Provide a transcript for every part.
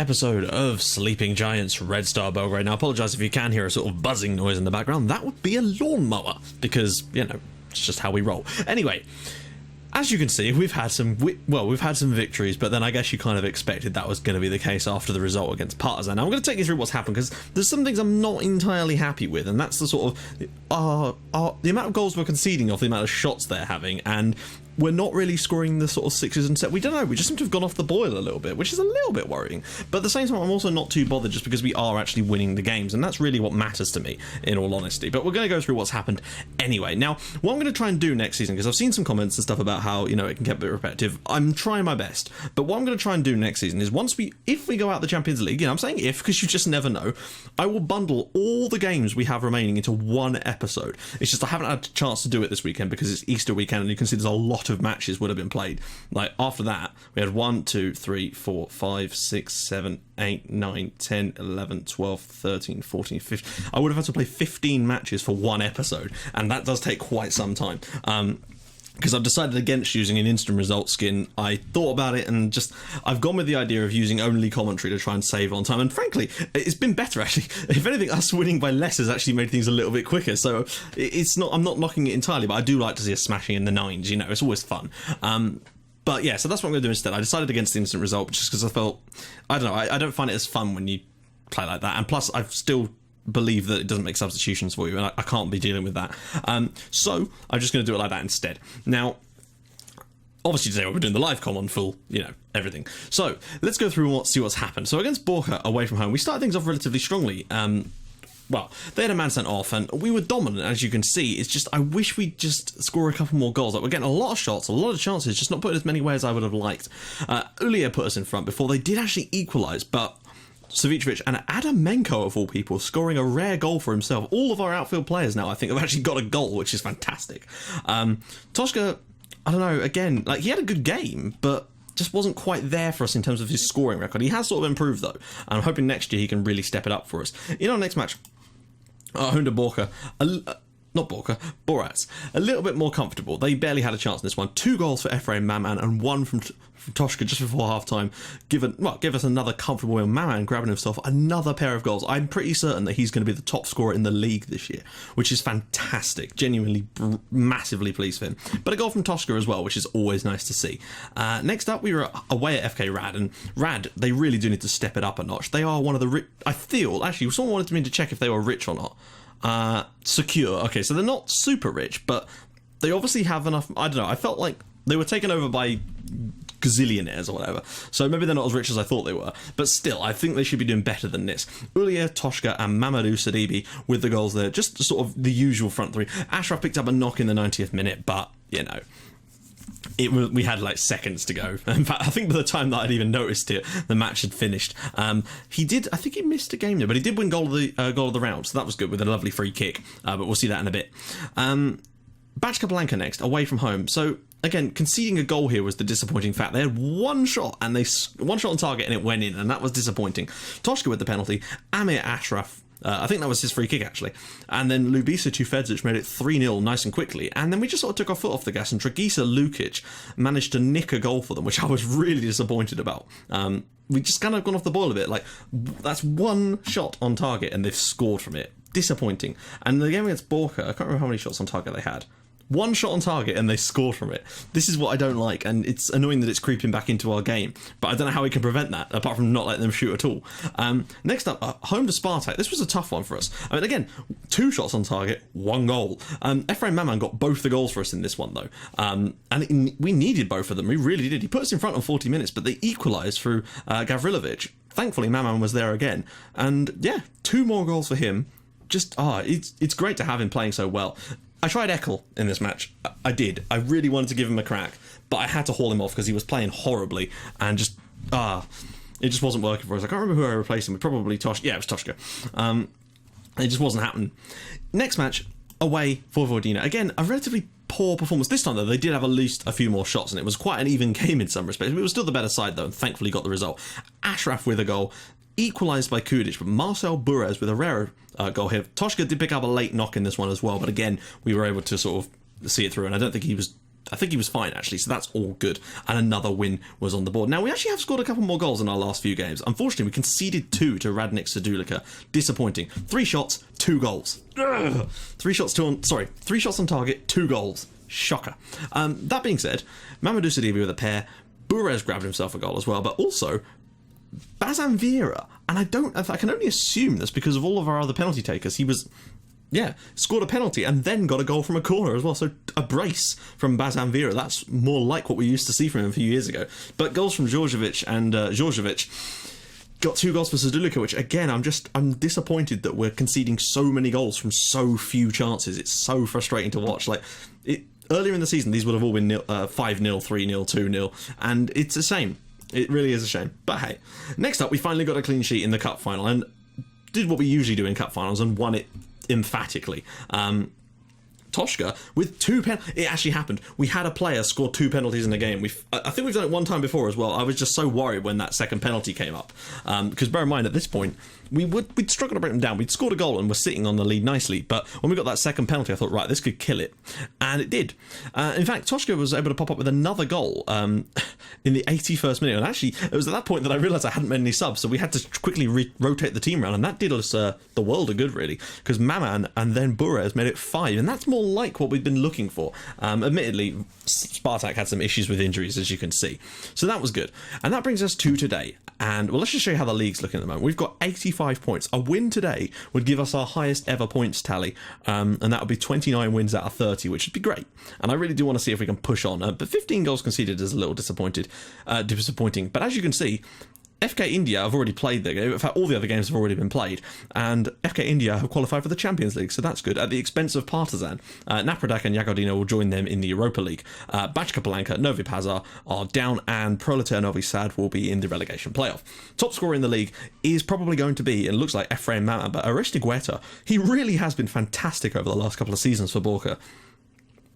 episode of Sleeping Giants Red Star Belgrade. Now, I apologise if you can hear a sort of buzzing noise in the background. That would be a lawnmower, because, you know, it's just how we roll. Anyway, as you can see, we've had some victories, but then I guess you kind of expected that was going to be the case after the result against Partizan. Now, I'm going to take you through what's happened, because there's some things I'm not entirely happy with, and that's the sort of the amount of goals we're conceding off the amount of shots they're having, and we're not really scoring the sort of sixes and set. We don't know, we just seem to have gone off the boil a little bit, which is a little bit worrying. But at the same time, I'm also not too bothered, just because we are actually winning the games, and that's really what matters to me, in all honesty. But we're going to go through what's happened anyway. Now, what I'm going to try and do next season, because I've seen some comments and stuff about how, you know, it can get a bit repetitive. I'm trying my best. But what I'm going to try and do next season is if we go out the Champions League, you know, I'm saying if, because you just never know, I will bundle all the games we have remaining into one episode. It's just I haven't had a chance to do it this weekend because it's Easter weekend, and you can see there's a lot of matches would have been played. Like, after that, we had 1, 2, 3, 4, 5, 6, 7, 8, 9, 10, 11, 12, 13, 14, 15. I would have had to play 15 matches for one episode, and that does take quite some time. Because I've decided against using an instant result skin. I thought about it, and I've gone with the idea of using only commentary to try and save on time. And frankly, it's been better, actually. If anything, us winning by less has actually made things a little bit quicker. So I'm not knocking it entirely, but I do like to see us smashing in the 9s, you know, it's always fun. But yeah, so that's what I'm going to do instead. I decided against the instant result just because I felt, I don't know, I don't find it as fun when you play like that. And plus, I've still believe that it doesn't make substitutions for you, and I can't be dealing with that. So I'm just going to do it like that instead. Now, obviously today we're doing the live com on full, you know, everything. So let's go through and see what's happened. So against Borca away from home, we started things off relatively strongly. Well, they had a man sent off, and we were dominant, as you can see. It's just, I wish we'd just score a couple more goals. Like, we're getting a lot of shots, a lot of chances, just not putting as many away as I would have liked. Ulia put us in front before they did actually equalise, but Savicevic and Adamenko, of all people, scoring a rare goal for himself. All of our outfield players now, I think, have actually got a goal, which is fantastic. Toshka, I don't know, again, like, he had a good game, but just wasn't quite there for us in terms of his scoring record. He has sort of improved, though, and I'm hoping next year he can really step it up for us. In our next match, home to Borca, Borats, a little bit more comfortable. They barely had a chance in this one. 2 goals for Efraim Maman and 1 from Toshka just before half-time. Give us another comfortable win. Maman grabbing himself another pair of goals. I'm pretty certain that he's going to be the top scorer in the league this year, which is fantastic. Genuinely massively pleased for him. But a goal from Toshka as well, which is always nice to see. Next up, we were away at FK Rad, and Rad, they really do need to step it up a notch. They are one of the I feel, actually, someone wanted me to check if they were rich or not. Secure. Okay, so they're not super rich, but they obviously have enough. I don't know, I felt like they were taken over by gazillionaires or whatever, so maybe they're not as rich as I thought they were, but still, I think they should be doing better than this. Ulia, Toshka and Mamadou Sadibi with the goals there, just sort of the usual front three. Ashraf picked up a knock in the 90th minute, but, you know, we had like seconds to go. In fact, I think by the time that I'd even noticed it, the match had finished. I think he missed a game there, but he did win goal of the round, so that was good with a lovely free kick, but we'll see that in a bit. Bach Kapalanka next, away from home. So again, conceding a goal here was the disappointing fact. They had one shot on target and it went in, and that was disappointing. Toshka with the penalty, Amir Ashraf, I think that was his free kick, actually. And then Lubisa Tufedzic made it 3-0 nice and quickly. And then we just sort of took our foot off the gas, and Dragisa Lukic managed to nick a goal for them, which I was really disappointed about. We just kind of gone off the ball a bit. Like, that's one shot on target, and they've scored from it. Disappointing. And the game against Borca, I can't remember how many shots on target they had. One shot on target and they scored from it. This is what I don't like, and it's annoying that it's creeping back into our game, but I don't know how we can prevent that, apart from not letting them shoot at all. Next up, home to Spartak. This was a tough one for us. I mean, again, 2 shots on target, 1 goal. Efraim Maman got both the goals for us in this one, though. We needed both of them, we really did. He put us in front on 40 minutes, but they equalised through Gavrilovic. Thankfully, Maman was there again. And yeah, 2 more goals for him. It's great to have him playing so well. I tried Eckel in this match. I did. I really wanted to give him a crack, but I had to haul him off because he was playing horribly, and it just wasn't working for us. I can't remember who I replaced him with. Probably Toshka. Yeah, it was Toshka. It just wasn't happening. Next match, away for Vojvodina. Again, a relatively poor performance. This time, though, they did have at least a few more shots, and it was quite an even game in some respects. It was still the better side, though, and thankfully got the result. Ashraf with a goal, equalised by Kudic, but Marcel Burez with a rare goal here. Toshka did pick up a late knock in this one as well, but again, we were able to sort of see it through, and I don't think he was I think he was fine, actually, so that's all good. And another win was on the board. Now, we actually have scored a couple more goals in our last few games. Unfortunately, we conceded 2 to Radnicki Sedulika. Disappointing. 3 shots, 2 goals. Ugh. 3 shots on target, 2 goals. Shocker. That being said, Mamadou Sidibe with a pair. Burez grabbed himself a goal as well, but also Bazan Vieira. And I can only assume this because of all of our other penalty takers. He was... scored a penalty and then got a goal from a corner as well. So a brace from Bazan Vieira. That's more like what we used to see from him a few years ago. But goals from Djordjevic and Djordjevic got 2 goals for Sedulika, which again, I'm disappointed that we're conceding so many goals from so few chances. It's so frustrating to watch. Earlier in the season, these would have all been 5-0, 3-0, 2-0, and it's a shame. It really is a shame. But hey, next up, we finally got a clean sheet in the cup final and did what we usually do in cup finals and won it emphatically. Toshka with 2 penalties. It actually happened. We had a player score 2 penalties in a game. I think we've done it one time before as well. I was just so worried when that second penalty came up, because bear in mind at this point we'd struggled to break them down. We'd scored a goal and were sitting on the lead nicely, but when we got that second penalty I thought, right, this could kill it, and it did. In fact, Toshka was able to pop up with another goal in the 81st minute, and actually it was at that point that I realised I hadn't made any subs, so we had to quickly rotate the team around, and that did us the world of good, really, because Maman and then Burez made it 5, and that's more like what we've been looking for. Admittedly, Spartak had some issues with injuries, as you can see, so that was good. And that brings us to today, and well, let's just show you how the league's looking at the moment. We've got 85 points. A win today would give us our highest ever points tally, and that would be 29 wins out of 30, which would be great, and I really do want to see if we can push on, but 15 goals conceded is a little disappointing, but as you can see, FK India have already played their game. In fact, all the other games have already been played, and FK India have qualified for the Champions League, so that's good, at the expense of Partizan. Napredak and Jagodina will join them in the Europa League. Bachka Palanka, Novi Pazar are down, and Proletar Novi Sad will be in the relegation playoff. Top scorer in the league is probably going to be, it looks like, Efraim Mama, but Aresti Guetta, he really has been fantastic over the last couple of seasons for Borca.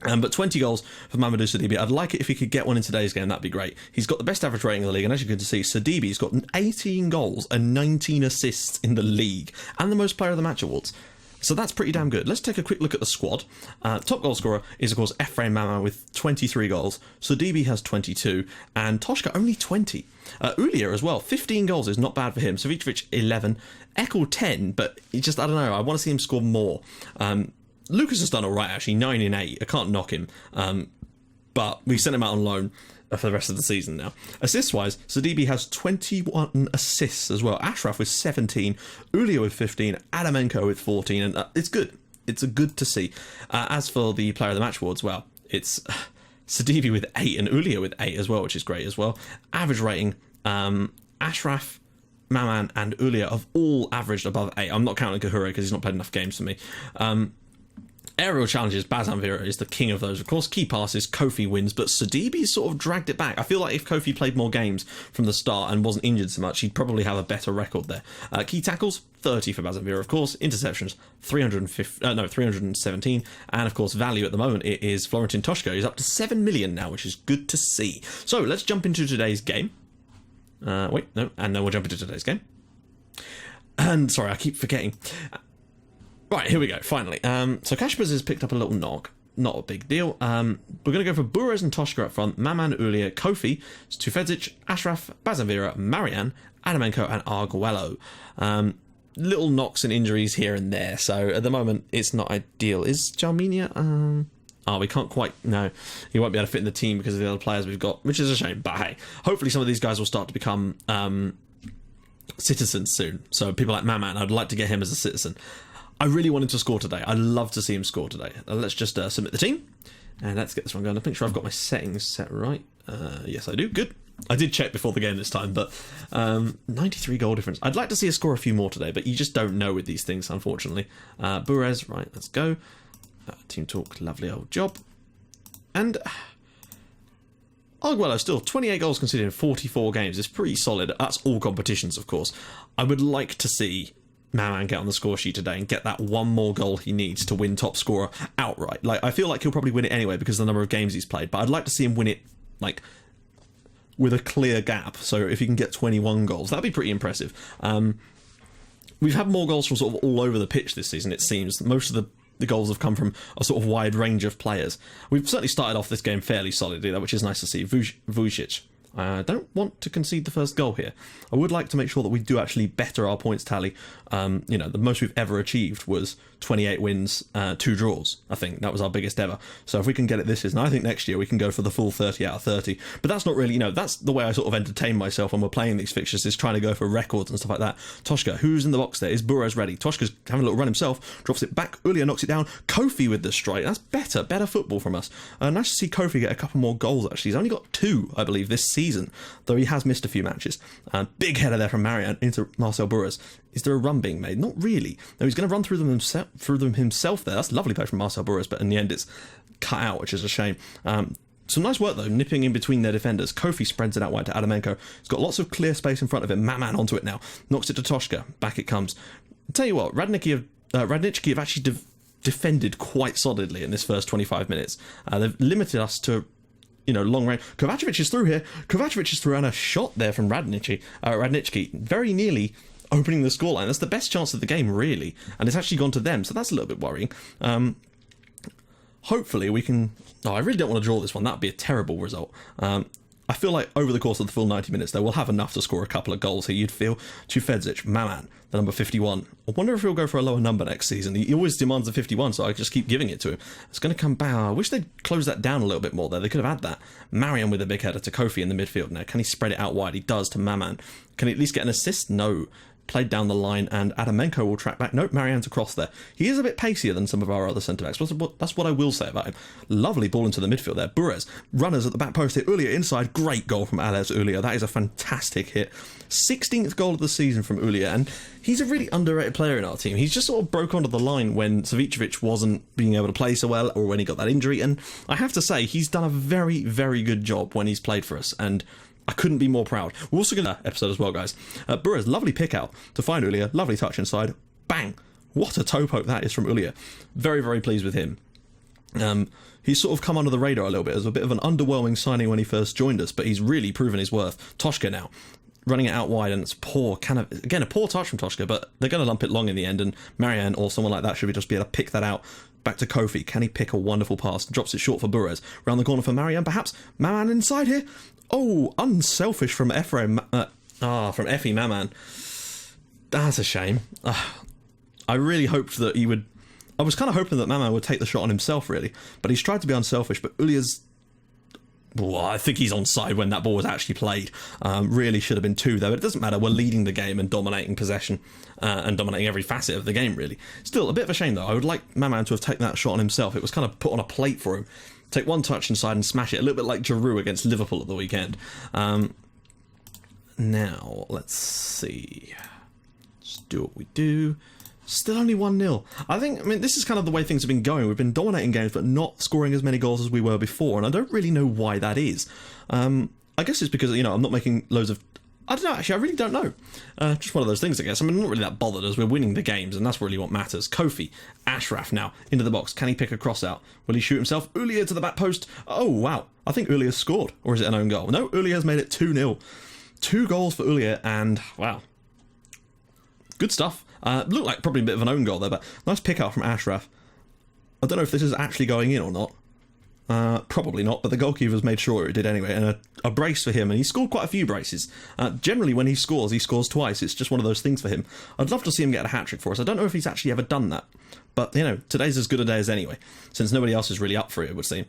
But 20 goals for Mamadou Sidibe. I'd like it if he could get one in today's game. That'd be great. He's got the best average rating in the league, and as you can see, Sidibe's got 18 goals and 19 assists in the league, and the most player of the match awards. So that's pretty damn good. Let's take a quick look at the squad. Top goal scorer is, of course, Efraim Mama with 23 goals. Sidibe has 22, and Toshka only 20. Ulia as well, 15 goals is not bad for him. Savicevic 11, Ekel 10, but I don't know. I want to see him score more. Lucas has done all right, actually, 9 in 8. I can't knock him, but we sent him out on loan for the rest of the season now. Assists-wise, Sidibe has 21 assists as well. Ashraf with 17, Ulia with 15, Adamenko with 14, and it's good. It's good to see. As for the Player of the Match awards, well, it's Sidibe with 8 and Ulia with 8 as well, which is great as well. Average rating, Ashraf, Maman, and Ulia have all averaged above 8. I'm not counting Kahura because he's not played enough games for me. Aerial challenges, Bazan Vieira is the king of those. Of course, key passes, Kofi wins, but Sidibe sort of dragged it back. I feel like if Kofi played more games from the start and wasn't injured so much, he'd probably have a better record there. Key tackles, 30 for Bazan Vieira, of course. Interceptions, 317. And, of course, value at the moment, it is Florentin Toshka. He's up to 7 million now, which is good to see. So, let's jump into today's game. And then we'll jump into today's game. And, sorry, I keep forgetting. Right, here we go, finally. So Kashbaz has picked up a little knock. Not a big deal. We're going to go for Burez and Toshka up front, Maman, Ulia, Kofi, Stufedzic, Ashraf, Bazavira, Marianne, Adamenko, and Arguello. Little knocks and injuries here and there, so at the moment it's not ideal. Is Jarminia... we can't quite... No, he won't be able to fit in the team because of the other players we've got, which is a shame, but hey, hopefully some of these guys will start to become citizens soon. So people like Maman, I'd like to get him as a citizen. I really wanted to score today. I'd love to see him score today. Let's just submit the team, and let's get this one going. I make sure I've got my settings set right. Yes, I do. Good. I did check before the game this time, but 93 goal difference. I'd like to see us score a few more today, but you just don't know with these things, unfortunately. Burez, right, let's go. Team talk, lovely old job. And Arguello still, 28 goals conceded in 44 games. It's pretty solid. That's all competitions, of course. I would like to see Maman get on the score sheet today and get that one more goal he needs to win top scorer outright. Like, I feel like he'll probably win it anyway because of the number of games he's played, but I'd like to see him win it, like, with a clear gap. So if he can get 21 goals, that'd be pretty impressive. We've had more goals from sort of all over the pitch this season, it seems. Most of the the goals have come from a sort of wide range of players. We've certainly started off this game fairly solidly, though, which is nice to see. Vujic. I don't want to concede the first goal here. I would like to make sure that we do actually better our points tally. The most we've ever achieved was 28 wins, 2 draws. I think that was our biggest ever. So if we can get it this season, I think next year we can go for the full 30 out of 30. But that's not really, that's the way I sort of entertain myself when we're playing these fixtures, is trying to go for records and stuff like that. Toshka, who's in the box there? Is Burrows ready? Toshka's having a little run himself, drops it back. Ulia knocks it down. Kofi with the strike. That's better football from us. Nice to see Kofi get a couple more goals, actually. He's only got 2, I believe, this season, though he has missed a few matches. Big header there from Marian into Marcel Burrows. Is there a run being made? Not really. No, he's going to run through them himself there. That's a lovely play from Marcel Burrows, but in the end it's cut out, which is a shame. Some nice work, though, nipping in between their defenders. Kofi spreads it out wide to Adamenko. He's got lots of clear space in front of him. Man onto it now. Knocks it to Toshka. Back it comes. I'll tell you what, Radnicki have actually defended quite solidly in this first 25 minutes. They've limited us to long range. Kovacevic is through here. Kovacevic is through, and a shot there from Radnicki, very nearly opening the scoreline. That's the best chance of the game, really, and it's actually gone to them, so that's a little bit worrying. Hopefully we can... I really don't want to draw this one. That would be a terrible result. I feel like over the course of the full 90 minutes, though, we'll have enough to score a couple of goals here, you'd feel. Tufedzic, Maman, the number 51. I wonder if he'll go for a lower number next season. He always demands the 51, so I just keep giving it to him. It's going to come back. I wish they'd close that down a little bit more there. They could have had that. Marian with a big header to Kofi in the midfield now. Can he spread it out wide? He does to Maman. Can he at least get an assist? No. Played down the line, and Adamenko will track back. Nope, Marianne's across there. He is a bit pacier than some of our other centre-backs. That's what I will say about him. Lovely ball into the midfield there. Burres, runners at the back post here. Ulia inside. Great goal from Ales Ulia. That is a fantastic hit. 16th goal of the season from Ulia, and he's a really underrated player in our team. He's just sort of broke onto the line when Savicevic wasn't being able to play so well, or when he got that injury, and I have to say, he's done a very, very good job when he's played for us, and I couldn't be more proud. We're also going to episode as well, guys. Burres, lovely pick out to find Ulia. Lovely touch inside. Bang! What a toe poke that is from Ulia. Very, very pleased with him. He's sort of come under the radar a little bit as a bit of an underwhelming signing when he first joined us, but he's really proven his worth. Toshka now, running it out wide, and it's poor. Again, a poor touch from Toshka, but they're going to lump it long in the end, and Marianne or someone like that should just be able to pick that out. Back to Kofi. Can he pick a wonderful pass? Drops it short for Burres. Round the corner for Marianne, perhaps. Maman inside here. Oh, unselfish from from Effie Maman. That's a shame. I really hoped that he would... I was kind of hoping that Maman would take the shot on himself, really. But he's tried to be unselfish, but Ulia's... Well, I think he's onside when that ball was actually played. Really should have been 2, though. It doesn't matter. We're leading the game and dominating possession and dominating every facet of the game, really. Still, a bit of a shame, though. I would like Maman to have taken that shot on himself. It was kind of put on a plate for him. Take one touch inside and smash it. A little bit like Giroud against Liverpool at the weekend. Now, let's see. Let's do what we do. Still only 1-0. I mean, this is kind of the way things have been going. We've been dominating games, but not scoring as many goals as we were before, and I don't really know why that is. I guess it's because, I'm not making loads of... I don't know, actually, I really don't know. Just one of those things, I guess. I mean, I'm not really that bothered as we're winning the games, and that's really what matters. Kofi, Ashraf now, into the box. Can he pick a cross out? Will he shoot himself? Ulia to the back post. Oh, wow. I think Ulia scored. Or is it an own goal? No, Ulia has made it 2-0. 2 goals for Ulia, and, wow. Good stuff. Looked like probably a bit of an own goal there, but nice pick out from Ashraf. I don't know if this is actually going in or not. Probably not, but the goalkeeper's made sure it did anyway, and a brace for him, and he scored quite a few braces. Generally, when he scores twice. It's just one of those things for him. I'd love to see him get a hat-trick for us. I don't know if he's actually ever done that, but, today's as good a day as anyway, since nobody else is really up for it, it would seem.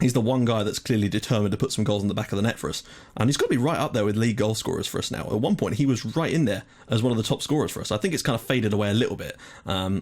He's the one guy that's clearly determined to put some goals in the back of the net for us, and he's got to be right up there with league goal scorers for us now. At one point, he was right in there as one of the top scorers for us. I think it's kind of faded away a little bit. I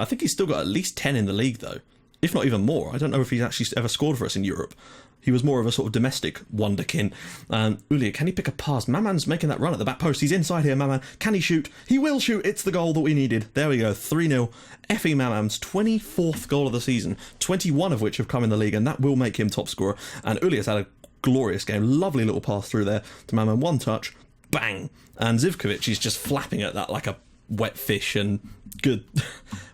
think he's still got at least 10 in the league, though. If not even more. I don't know if he's actually ever scored for us in Europe. He was more of a sort of domestic wonderkin. Ulia, can he pick a pass? Maman's making that run at the back post. He's inside here, Maman. Can he shoot? He will shoot. It's the goal that we needed. There we go. 3-0. Effie Maman's 24th goal of the season, 21 of which have come in the league, and that will make him top scorer. And Ulia's had a glorious game. Lovely little pass through there to Maman. One touch. Bang. And Zivkovic is just flapping at that like a wet fish, and good.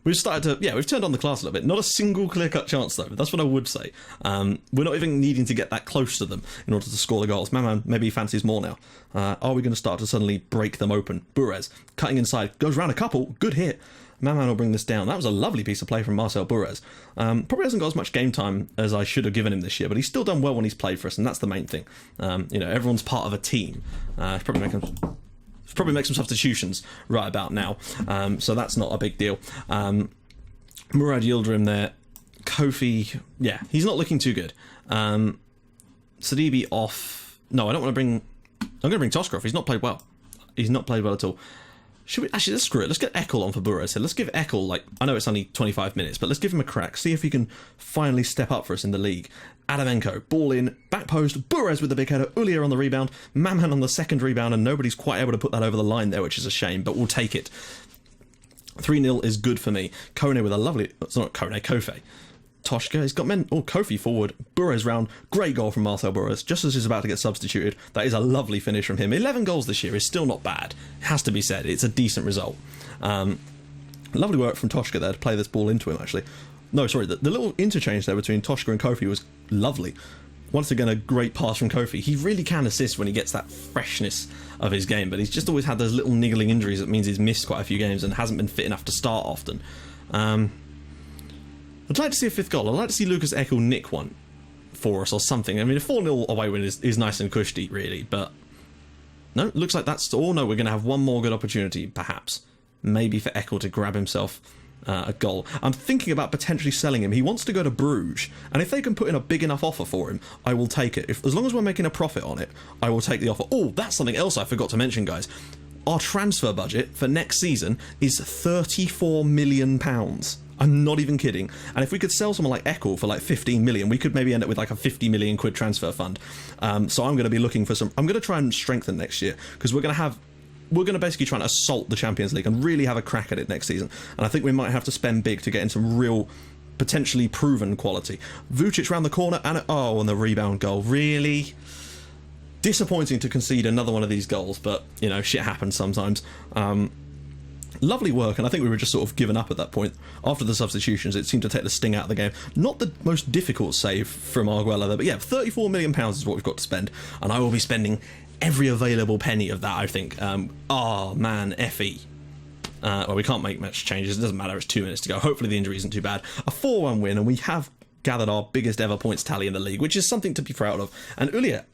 We've turned on the class a little bit. Not a single clear-cut chance, though. That's what I would say. We're not even needing to get that close to them in order to score the goals. Maman maybe fancies more now. Are we going to start to suddenly break them open? Burres, cutting inside, goes round a couple. Good hit. Maman will bring this down. That was a lovely piece of play from Marcel Burez. Probably hasn't got as much game time as I should have given him this year, but he's still done well when he's played for us, and that's the main thing. You know, everyone's part of a team. Probably make some substitutions right about now, so that's not a big deal. Murad Yildirim there. Kofi, yeah, he's not looking too good. Sidibe off. No, I don't want to bring... I'm going to bring Toshka off. He's not played well. He's not played well at all. Should we... Actually, let's screw it. Let's get Eccles on for Burez. Let's give Eccles, like... I know it's only 25 minutes, but let's give him a crack. See if he can finally step up for us in the league. Adamenko, ball in, back post, Burez with the big header, Ulia on the rebound, Maman on the second rebound, and nobody's quite able to put that over the line there, which is a shame, but we'll take it. 3-0 is good for me. Kone with a lovely... It's not Kone, Kofe. Toshka, he's got men... Oh, Kofi forward, Burez round, great goal from Marcel Burez, just as he's about to get substituted. That is a lovely finish from him. 11 goals this year is still not bad, has to be said. It's a decent result. Lovely work from Toshka there to play this ball into him, actually. No, sorry, the little interchange there between Toshka and Kofi was lovely. Once again, a great pass from Kofi. He really can assist when he gets that freshness of his game, but he's just always had those little niggling injuries that means he's missed quite a few games and hasn't been fit enough to start often. I'd like to see a fifth goal. I'd like to see Lucas Eccles nick one for us or something. I mean, a 4-0 away win is nice and cushy, really, but... No, it looks like that's... Oh, no, we're going to have one more good opportunity, perhaps. Maybe for Eccles to grab himself a goal. I'm thinking about potentially selling him. He wants to go to Bruges, and if they can put in a big enough offer for him, I will take it. As long as we're making a profit on it, I will take the offer. Oh, that's something else I forgot to mention, guys. Our transfer budget for next season is £34 million. I'm not even kidding. And if we could sell someone like Eccles for like 15 million, we could maybe end up with like a 50 million quid transfer fund. So I'm going to be looking for some... I'm going to try and strengthen next year, because we're going to basically try and assault the Champions League and really have a crack at it next season. And I think we might have to spend big to get in some real, potentially proven quality. Vucic round the corner, and the rebound goal. Really disappointing to concede another one of these goals, but, you know, shit happens sometimes. Lovely work, and I think we were just sort of given up at that point. After the substitutions, it seemed to take the sting out of the game. Not the most difficult save from Arguella there, but yeah, £34 million is what we've got to spend, and I will be spending every available penny of that, I think. Oh, man, FE. Well, we can't make much changes. It doesn't matter, it's 2 minutes to go. Hopefully the injury isn't too bad. A 4-1 win, and we have gathered our biggest ever points tally in the league, which is something to be proud of. And Ulia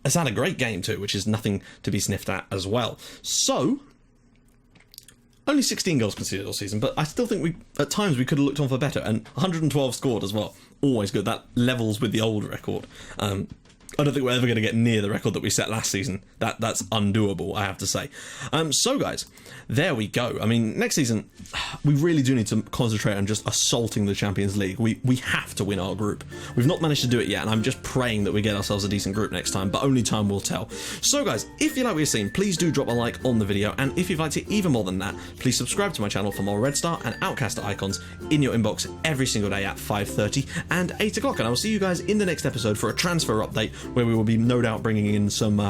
has had a great game too, which is nothing to be sniffed at as well. So... Only 16 goals conceded all season, but I still think at times we could have looked on for better, and 112 scored as well. Always good. That levels with the old record. I don't think we're ever going to get near the record that we set last season. That's undoable, I have to say. So, guys, there we go. I mean, next season, we really do need to concentrate on just assaulting the Champions League. We have to win our group. We've not managed to do it yet, and I'm just praying that we get ourselves a decent group next time, but only time will tell. So, guys, if you like what you're seeing, please do drop a like on the video, and if you'd like to even more than that, please subscribe to my channel for more Red Star and Outcaster icons in your inbox every single day at 5:30 and 8 o'clock, and I will see you guys in the next episode for a transfer update, where we will be no doubt bringing in some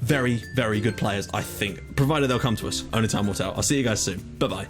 very, very good players, I think, provided they'll come to us. Only time will tell. I'll see you guys soon. Bye-bye.